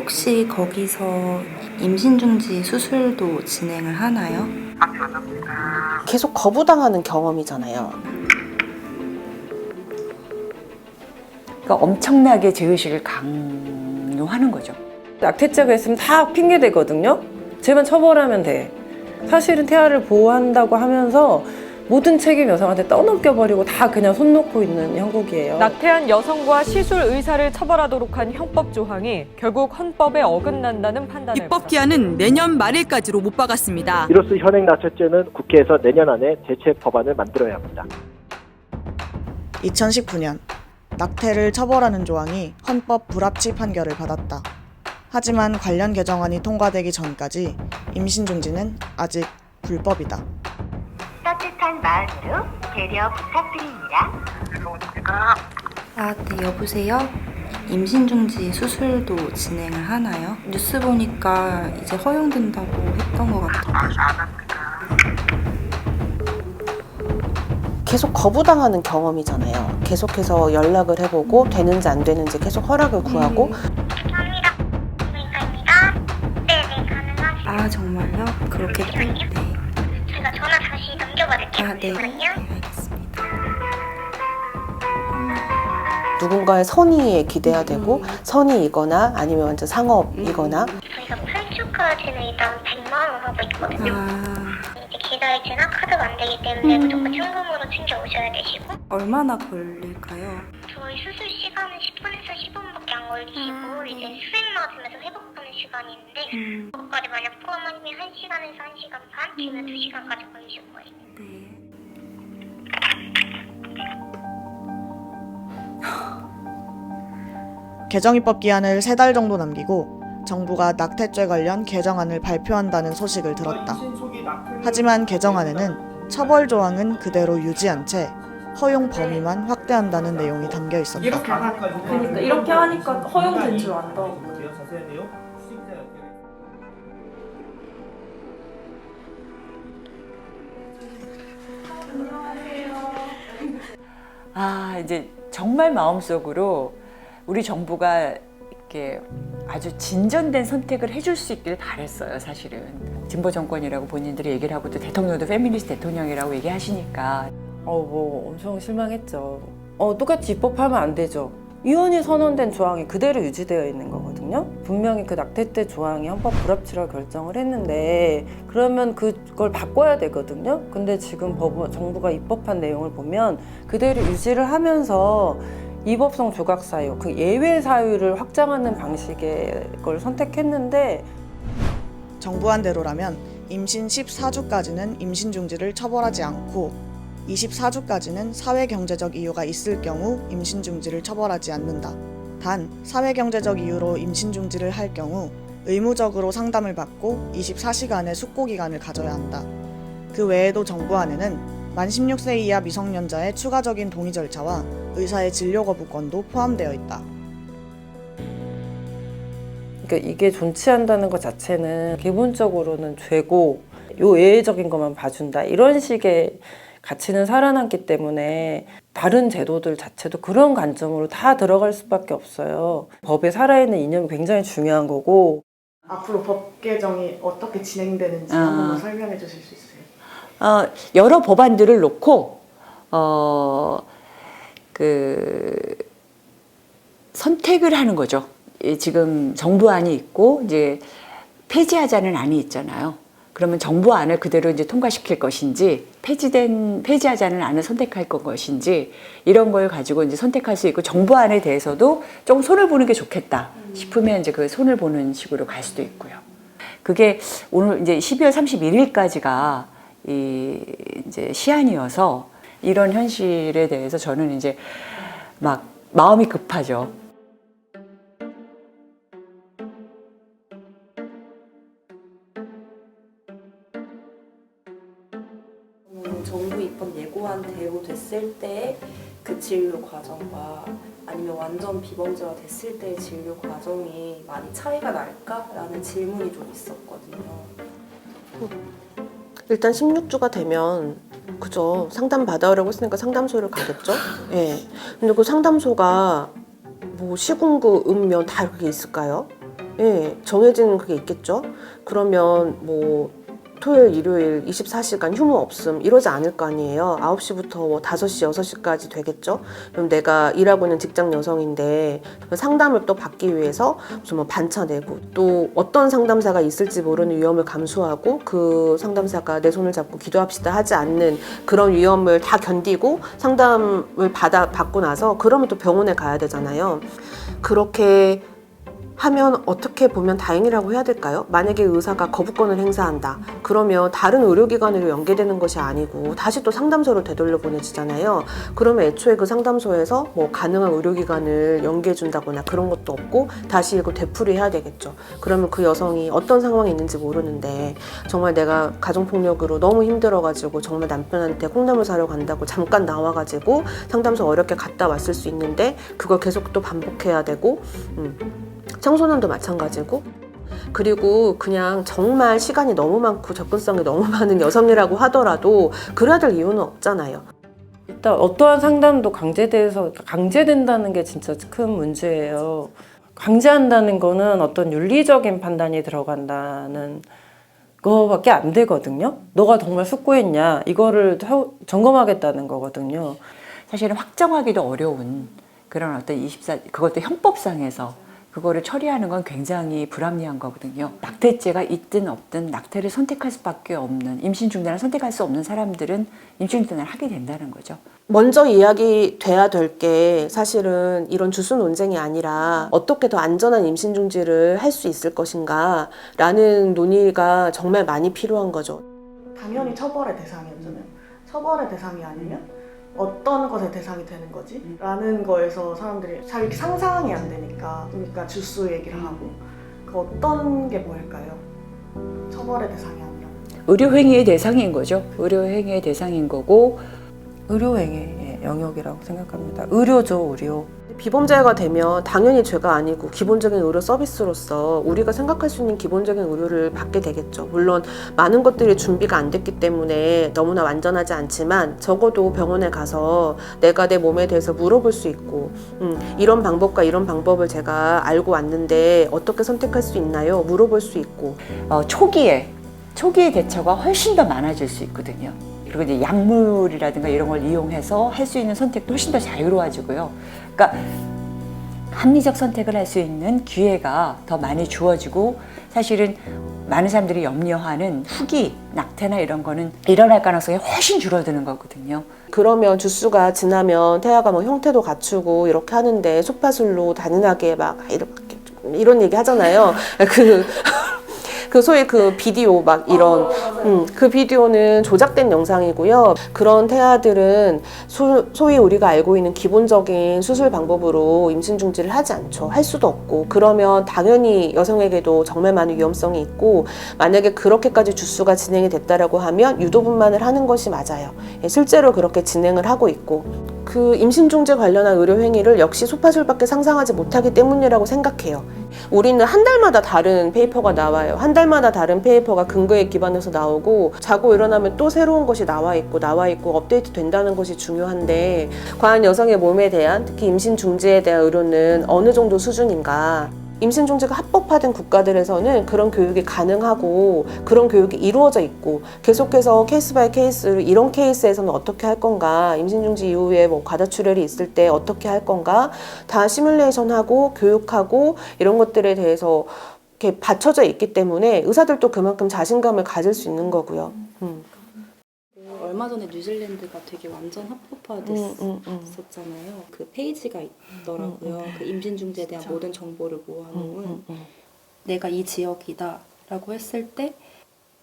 혹시 거기서 임신중지 수술도 진행을 하나요? 계속 거부당하는 경험이잖아요. 그러니까 엄청나게 제의식을 강요하는 거죠. 낙태죄가 있으면 다 핑계대거든요. 쟤만 처벌하면 돼. 사실은 태아를 보호한다고 하면서 모든 책임 여성한테 떠넘겨버리고 다 그냥 손 놓고 있는 형국이에요. 낙태한 여성과 시술 의사를 처벌하도록 한 형법 조항이 결국 헌법에 어긋난다는 판단을 입법 기한은 내년 말일까지로 못 박았습니다. 이로써 현행 낙태죄는 국회에서 내년 안에 대책 법안을 만들어야 합니다. 2019년 낙태를 처벌하는 조항이 헌법 불합치 판결을 받았다. 하지만 관련 개정안이 통과되기 전까지 임신 중지는 아직 불법이다. 따뜻한 마음으로 배려 부탁드립니다. 네, 여보세요? 임신중지 수술도 진행을 하나요? 뉴스 보니까 이제 허용된다고 했던 것 같아요. 계속 거부당하는 경험이잖아요. 계속해서 연락을 해보고 되는지 안 되는지 계속 허락을 구하고. 감사합니다. 의사입니다. 네네, 가능하시죠? 정말요? 그렇게 네. 제가 전화 다시 넘겨받을게요. 네. 잠깐만요. 알겠습니다. 누군가의 선의에 기대야 되고 선의이거나 아니면 완전 상업이거나. 저희가 8주까지는 일단 100만 원 하고 있거든요. 이제 계좌이체나 카드가 안 되기 때문에 무조건 현금으로 챙겨 오셔야 되시고. 얼마나 걸릴까요? 저희 수술 시간은 10분에서 15분밖에 안 걸리시고 이제 수액 맞으면서 회복하는 시간인데 그것까지 만약 포함하면 1시간에서 1시간 반, 길면 2시간까지 걸리실 거예요. 네. 개정 입법 기한을 3달 정도 남기고 정부가 낙태죄 관련 개정안을 발표한다는 소식을 들었다. 하지만 개정안에는 처벌 조항은 그대로 유지한 채 허용 범위만 확대한다는 내용이 담겨 있었다. 그러니까 이렇게 하니까 허용된 줄 안다. 이제 정말 마음속으로 우리 정부가 이렇게 아주 진전된 선택을 해줄 수 있길 바랬어요, 사실은. 진보 정권이라고 본인들이 얘기를 하고 또 대통령도 페미니스트 대통령이라고 얘기하시니까. 엄청 실망했죠. 똑같이 입법하면 안 되죠. 이혼이 선언된 조항이 그대로 유지되어 있는 거거든요. 분명히 그 낙태죄 조항이 헌법 불합치라고 결정을 했는데 그러면 그걸 바꿔야 되거든요. 근데 지금 정부가 입법한 내용을 보면 그대로 유지를 하면서 이법성 조각 사유, 그 예외 사유를 확장하는 방식의 걸 선택했는데 정부안대로라면 임신 14주까지는 임신 중지를 처벌하지 않고 24주까지는 사회경제적 이유가 있을 경우 임신 중지를 처벌하지 않는다. 단, 사회경제적 이유로 임신 중지를 할 경우 의무적으로 상담을 받고 24시간의 숙고 기간을 가져야 한다. 그 외에도 정부안에는 만 16세 이하 미성년자의 추가적인 동의 절차와 의사의 진료 거부권도 포함되어 있다. 그러니까 이게 존치한다는 것 자체는 기본적으로는 죄고 요 예외적인 것만 봐준다 이런 식의 가치는 살아남기 때문에 다른 제도들 자체도 그런 관점으로 다 들어갈 수밖에 없어요. 법에 살아있는 이념이 굉장히 중요한 거고. 앞으로 법 개정이 어떻게 진행되는지 한번 설명해 주실 수 있어요? 여러 법안들을 놓고 선택을 하는 거죠. 지금 정부안이 있고 이제 폐지하자는 안이 있잖아요. 그러면 정부안을 그대로 이제 통과시킬 것인지 폐지하자는 안을 선택할 것인지 이런 걸 가지고 이제 선택할 수 있고 정부안에 대해서도 조금 손을 보는 게 좋겠다 싶으면 이제 그 손을 보는 식으로 갈 수도 있고요. 그게 오늘 이제 12월 31일까지가 이제 시한이어서 이런 현실에 대해서 저는 이제 막 마음이 급하죠. 정부 입법 예고안 대우됐을 때 그 진료 과정과 아니면 완전 비범죄가 됐을 때의 진료 과정이 많이 차이가 날까라는 질문이 좀 있었거든요. 일단 16주가 되면 그죠. 상담 받아오라고 했으니까 상담소를 가겠죠. 예. 근데 그 상담소가 뭐 시군구, 읍면 다 그렇게 있을까요? 예, 정해진 그게 있겠죠. 그러면 뭐 토요일, 일요일 24시간 휴무 없음 이러지 않을 거 아니에요. 9시부터 뭐 5시, 6시까지 되겠죠. 그럼 내가 일하고 있는 직장 여성인데 상담을 또 받기 위해서 무슨 뭐 반차 내고 또 어떤 상담사가 있을지 모르는 위험을 감수하고 그 상담사가 내 손을 잡고 기도합시다 하지 않는 그런 위험을 다 견디고 상담을 받고 나서 그러면 또 병원에 가야 되잖아요. 그렇게 하면 어떻게 보면 다행이라고 해야 될까요? 만약에 의사가 거부권을 행사한다. 그러면 다른 의료기관으로 연계되는 것이 아니고 다시 또 상담소로 되돌려 보내지잖아요. 그러면 애초에 그 상담소에서 뭐 가능한 의료기관을 연계해 준다거나 그런 것도 없고 다시 이거 되풀이해야 되겠죠. 그러면 그 여성이 어떤 상황에 있는지 모르는데 정말 내가 가정폭력으로 너무 힘들어가지고 정말 남편한테 콩나물 사러 간다고 잠깐 나와가지고 상담소 어렵게 갔다 왔을 수 있는데 그걸 계속 또 반복해야 되고 청소년도 마찬가지고 그리고 그냥 정말 시간이 너무 많고 접근성이 너무 많은 여성이라고 하더라도 그래야 될 이유는 없잖아요. 일단 어떠한 상담도 강제된다는 게 진짜 큰 문제예요. 강제한다는 거는 어떤 윤리적인 판단이 들어간다는 거밖에 안 되거든요. 너가 정말 숙고했냐 이거를 점검하겠다는 거거든요. 사실은 확정하기도 어려운 그런 어떤 그것도 형법상에서 그거를 처리하는 건 굉장히 불합리한 거거든요. 낙태죄가 있든 없든 낙태를 선택할 수밖에 없는, 임신 중단을 선택할 수 없는 사람들은 임신 중단을 하게 된다는 거죠. 먼저 이야기돼야 될 게 사실은 이런 주수 논쟁이 아니라 어떻게 더 안전한 임신 중지를 할 수 있을 것인가 라는 논의가 정말 많이 필요한 거죠. 당연히 처벌의 대상이었잖아요. 처벌의 대상이 아니면 어떤 것의 대상이 되는 거지? 라는 거에서 사람들이 잘 상상이 안 되니까 그러니까 주수 얘기를 하고 그 어떤 게 뭘까요? 처벌의 대상이 아니라 의료행위의 대상인 거죠. 의료행위의 대상인 거고 의료행위의 영역이라고 생각합니다. 의료죠, 의료. 비범죄가 되면 당연히 죄가 아니고 기본적인 의료 서비스로서 우리가 생각할 수 있는 기본적인 의료를 받게 되겠죠. 물론 많은 것들이 준비가 안 됐기 때문에 너무나 완전하지 않지만 적어도 병원에 가서 내가 내 몸에 대해서 물어볼 수 있고 이런 방법과 이런 방법을 제가 알고 왔는데 어떻게 선택할 수 있나요? 물어볼 수 있고 초기에 대처가 훨씬 더 많아질 수 있거든요. 그리고 이제 약물이라든가 이런 걸 이용해서 할 수 있는 선택도 훨씬 더 자유로워지고요. 그러니까 합리적 선택을 할 수 있는 기회가 더 많이 주어지고 사실은 많은 사람들이 염려하는 후기, 낙태나 이런 거는 일어날 가능성이 훨씬 줄어드는 거거든요. 그러면 주수가 지나면 태아가 뭐 형태도 갖추고 이렇게 하는데 소파술로 단연하게 막 이런 얘기 하잖아요. 그 소위 그 비디오 막 이런 그 비디오는 조작된 영상이고요. 그런 태아들은 소위 우리가 알고 있는 기본적인 수술 방법으로 임신 중지를 하지 않죠. 할 수도 없고 그러면 당연히 여성에게도 정말 많은 위험성이 있고 만약에 그렇게까지 주수가 진행이 됐다라고 하면 유도분만을 하는 것이 맞아요. 실제로 그렇게 진행을 하고 있고 그 임신 중지 관련한 의료 행위를 역시 소파술밖에 상상하지 못하기 때문이라고 생각해요. 우리는 한 달마다 다른 페이퍼가 나와요. 한 달마다 다른 페이퍼가 근거에 기반해서 나오고 자고 일어나면 또 새로운 것이 나와 있고 업데이트 된다는 것이 중요한데 과연 여성의 몸에 대한 특히 임신 중지에 대한 의료는 어느 정도 수준인가? 임신 중지가 합법화된 국가들에서는 그런 교육이 가능하고 그런 교육이 이루어져 있고 계속해서 케이스 바이 케이스로 이런 케이스에서는 어떻게 할 건가 임신 중지 이후에 뭐 과다출혈이 있을 때 어떻게 할 건가 다 시뮬레이션하고 교육하고 이런 것들에 대해서 이렇게 받쳐져 있기 때문에 의사들도 그만큼 자신감을 가질 수 있는 거고요. 얼마 전에 뉴질랜드가 되게 완전 합법화됐었잖아요. 그 페이지가 있더라고요. 그 임신 중지에 대한 모든 정보를 모아놓은 내가 이 지역이다 라고 했을 때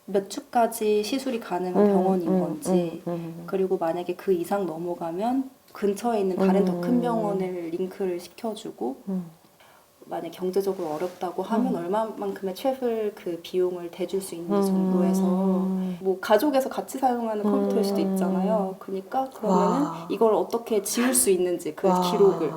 몇 주까지 시술이 가능한 병원인 건지 그리고 만약에 그 이상 넘어가면 근처에 있는 다른 더 큰 병원을 링크를 시켜주고 만약 경제적으로 어렵다고 하면 얼마만큼의 최불 그 비용을 대줄 수 있는지 정도에서 뭐 가족에서 같이 사용하는 컴퓨터일 수도 있잖아요. 그러니까 그러면은 이걸 어떻게 지울 수 있는지 그 기록을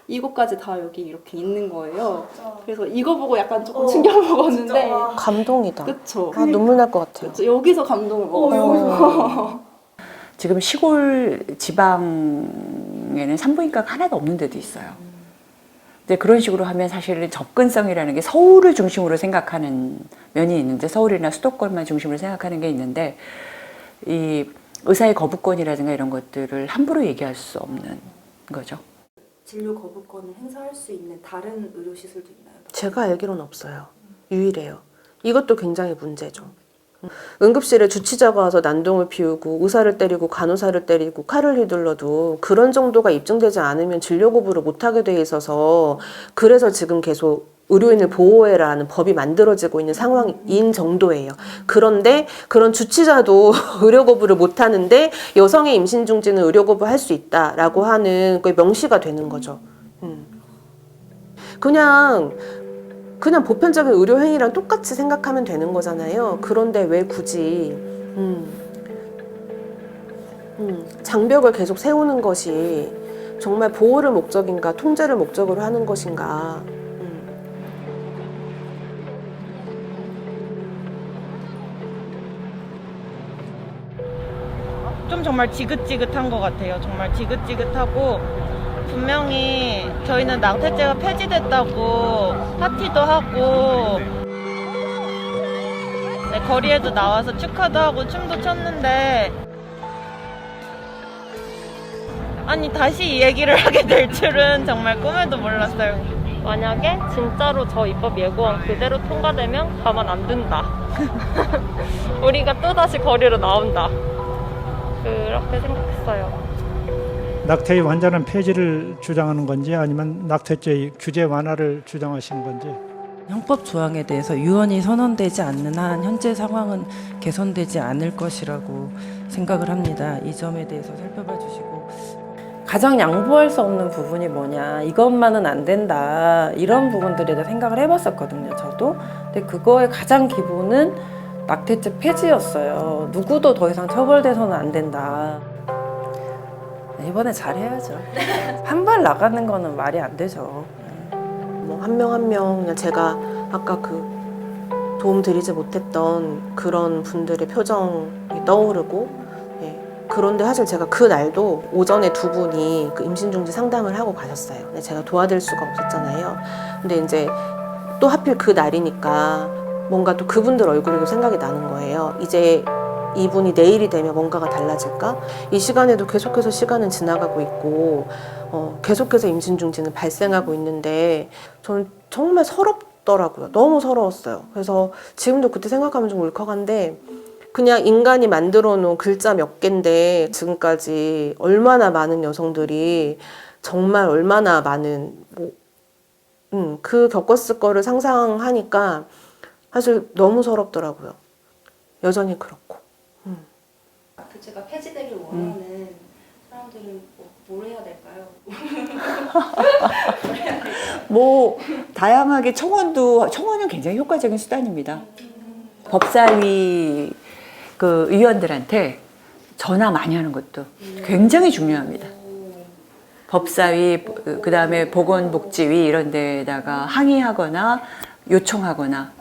이것까지 다 여기 이렇게 있는 거예요. 그래서 이거 보고 약간 조금 충격 먹었는데 감동이다. 그쵸? 눈물 날 것 같아요. 그쵸? 여기서 감동을 먹었어요. 지금 시골 지방에는 산부인과가 하나도 없는 데도 있어요. 근데 그런 식으로 하면 사실은 접근성이라는 게 서울을 중심으로 생각하는 면이 있는데, 서울이나 수도권만 중심으로 생각하는 게 있는데, 이 의사의 거부권이라든가 이런 것들을 함부로 얘기할 수 없는 거죠. 진료 거부권을 행사할 수 있는 다른 의료 시설도 있나요? 제가 알기로는 없어요. 유일해요. 이것도 굉장히 문제죠. 응급실에 주치자가 와서 난동을 피우고 의사를 때리고 간호사를 때리고 칼을 휘둘러도 그런 정도가 입증되지 않으면 진료 거부를 못하게 돼 있어서, 그래서 지금 계속 의료인을 보호해라는 법이 만들어지고 있는 상황인 정도예요. 그런데 그런 주치자도 의료 거부를 못하는데 여성의 임신 중지는 의료 거부할 수 있다라고 하는 그 명시가 되는 거죠. 그냥 보편적인 의료 행위랑 똑같이 생각하면 되는 거잖아요. 그런데 왜 굳이 장벽을 계속 세우는 것이 정말 보호를 목적인가, 통제를 목적으로 하는 것인가. 좀 정말 지긋지긋한 것 같아요. 정말 지긋지긋하고, 분명히 저희는 낙태죄가 폐지됐다고 파티도 하고, 네, 거리에도 나와서 축하도 하고 춤도 췄는데, 아니 다시 이 얘기를 하게 될 줄은 정말 꿈에도 몰랐어요. 만약에 진짜로 저 입법 예고안 그대로 통과되면 가만 안 둔다. 우리가 또다시 거리로 나온다. 그렇게 생각했어요. 낙태의 완전한 폐지를 주장하는 건지 아니면 낙태죄의 규제 완화를 주장하시는 건지. 형법 조항에 대해서 유언이 선언되지 않는 한 현재 상황은 개선되지 않을 것이라고 생각을 합니다. 이 점에 대해서 살펴봐 주시고, 가장 양보할 수 없는 부분이 뭐냐, 이것만은 안 된다, 이런 부분들에 대해 생각을 해봤었거든요, 저도. 근데 그거의 가장 기본은 낙태죄 폐지였어요. 누구도 더 이상 처벌돼서는 안 된다. 이번에 잘해야죠. 한 발 나가는 거는 말이 안 되죠. 뭐 한 명 한 명 그냥 제가 아까 그 도움 드리지 못했던 그런 분들의 표정이 떠오르고, 그런데 사실 제가 그 날도 오전에 두 분이 그 임신중지 상담을 하고 가셨어요. 근데 제가 도와드릴 수가 없었잖아요. 근데 이제 또 하필 그 날이니까 뭔가 또 그분들 얼굴이 생각이 나는 거예요. 이제 이분이 내일이 되면 뭔가가 달라질까? 이 시간에도 계속해서 시간은 지나가고 있고, 계속해서 임신중지는 발생하고 있는데, 저는 정말 서럽더라고요. 너무 서러웠어요. 그래서 지금도 그때 생각하면 좀 울컥한데, 그냥 인간이 만들어 놓은 글자 몇 개인데 지금까지 얼마나 많은 여성들이 정말 얼마나 많은 그 겪었을 거를 상상하니까 사실 너무 서럽더라고요. 여전히 그렇고. 낙태죄가 폐지되길 원하는 사람들은 뭘 해야 될까요? 뭐 다양하게 청원은 굉장히 효과적인 수단입니다. 법사위 그 의원들한테 전화 많이 하는 것도 굉장히 중요합니다. 법사위, 그다음에 보건복지위 이런 데다가 항의하거나 요청하거나.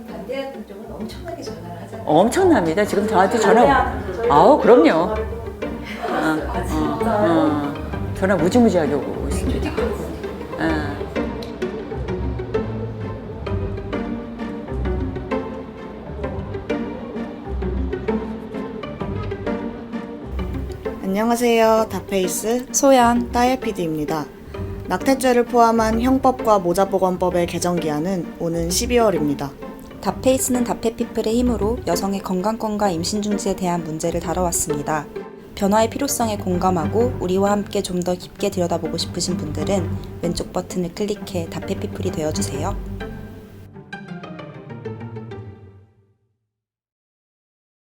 반대하는 쪽은 엄청나게 전화를 하잖아요. 엄청납니다. 지금 저한테 전화. 아우 그럼요. 전화 무지무지하게 오고 있습니다. 안녕하세요. 다페이스 소연. 따예 PD입니다. 낙태죄를 포함한 형법과 모자보건법의 개정 기한은 오는 12월입니다. 다페이스는 다페피플의 힘으로 여성의 건강권과 임신중지에 대한 문제를 다뤄왔습니다. 변화의 필요성에 공감하고 우리와 함께 좀 더 깊게 들여다보고 싶으신 분들은 왼쪽 버튼을 클릭해 다페피플이 되어주세요.